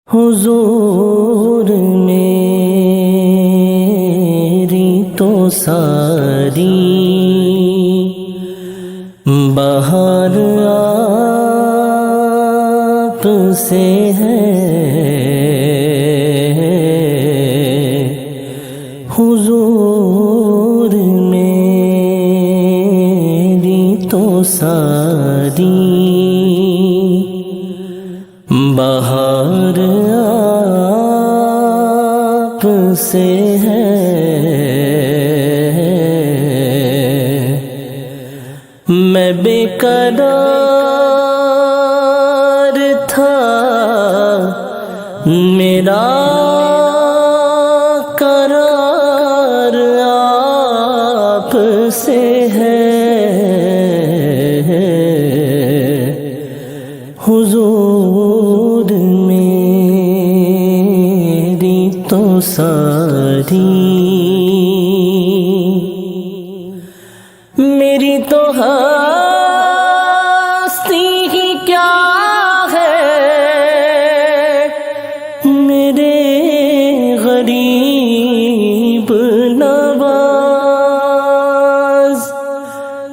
حضور میری تو ساری بہار آپ سے ہے، حضور میری تو ساری بہار آپ سے ہے، میں بے قرار تھا میرا قرار آپ سے ہے، حضور میری تو ساری میری تو ہستی ہی کیا ہے، میرے غریب نواز،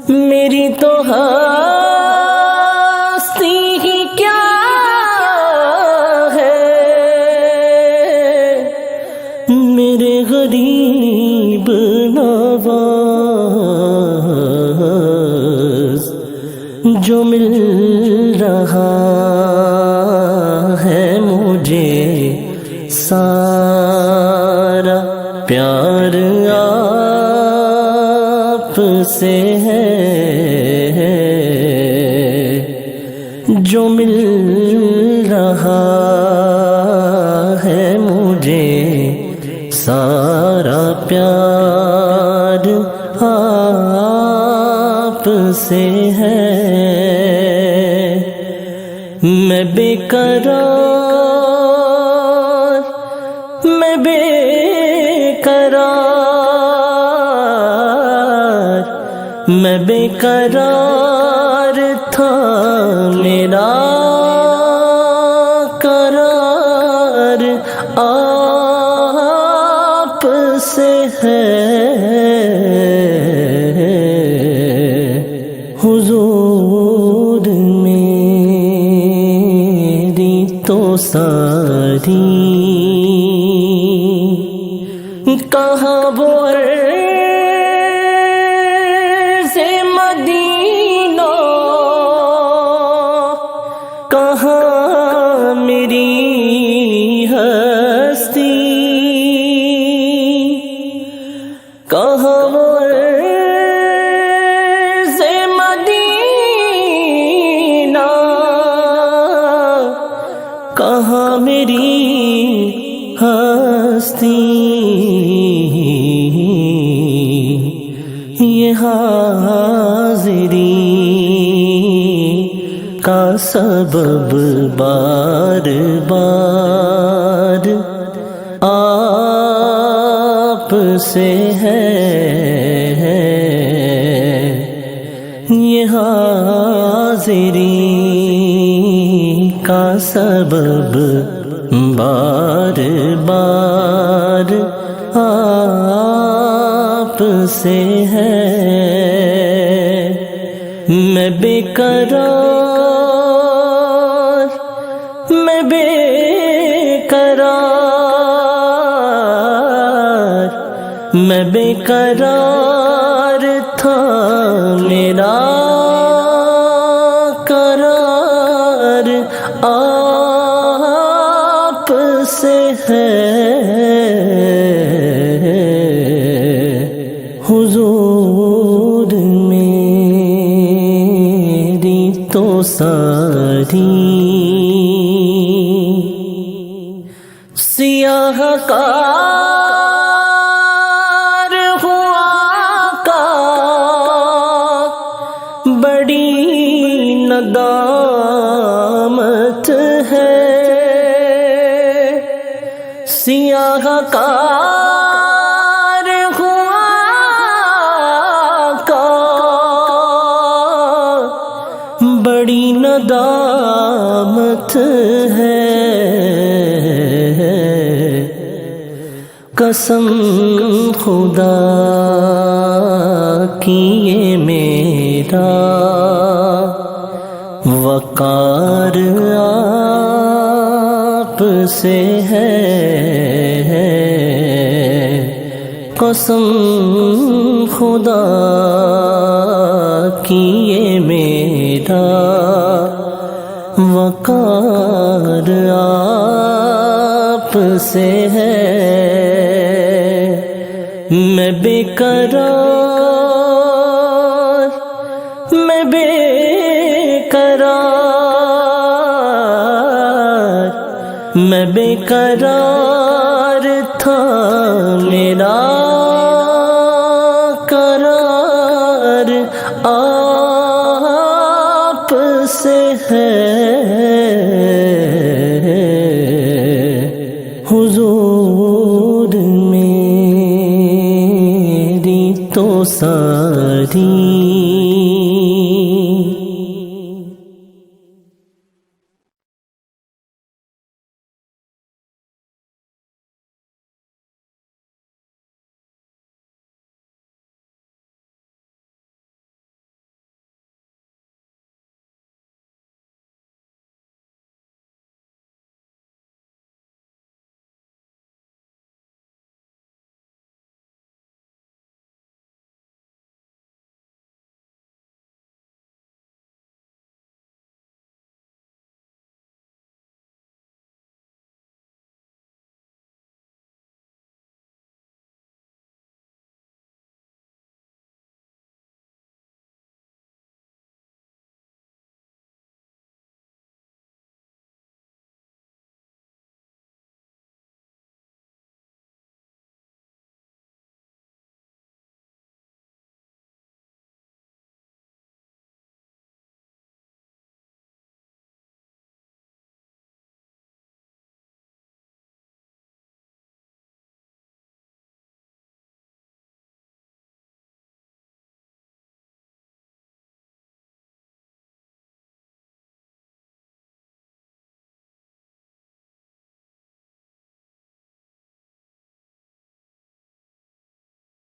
میری تو ہستی ہی کیا ہے، میرے غریب نواز، جو مل رہا ہے مجھے سارا پیار آپ سے ہے، جو مل رہا ہے مجھے سارا پیار آپ سے ہے، میں بے قرار میں بے قرار میں بے قرار تھا میرا قرار آپ سے ہے، حضور میری تو ساری کہاں وہ عرض مدینہ، کہاں میری ہستی، کہاں وہ عرض مدینہ، کہاں میری ہستی، یہ حاضری کا سبب بار بار آپ سے ہے، یہ حاضری کا سبب بار بار آپ سے ہے، میں بے قرار میں بے قرار میں بے قرار تھا میرا قرار آپ سے ہے، حضور میری تو ساری سیاہ کار ہوا کا بڑی ندامت ہے، سیاہ کار ہوا کا بڑی ندامت ہے، قسم خدا کی یہ میرا وقار آپ سے ہے، قسم خدا کی یہ میرا وقار آپ سے ہے، میں بے قرار، میں بے قرار، میں بے قرار تھا، میرا قرار آپ سے ہے، حضور میری تو ساری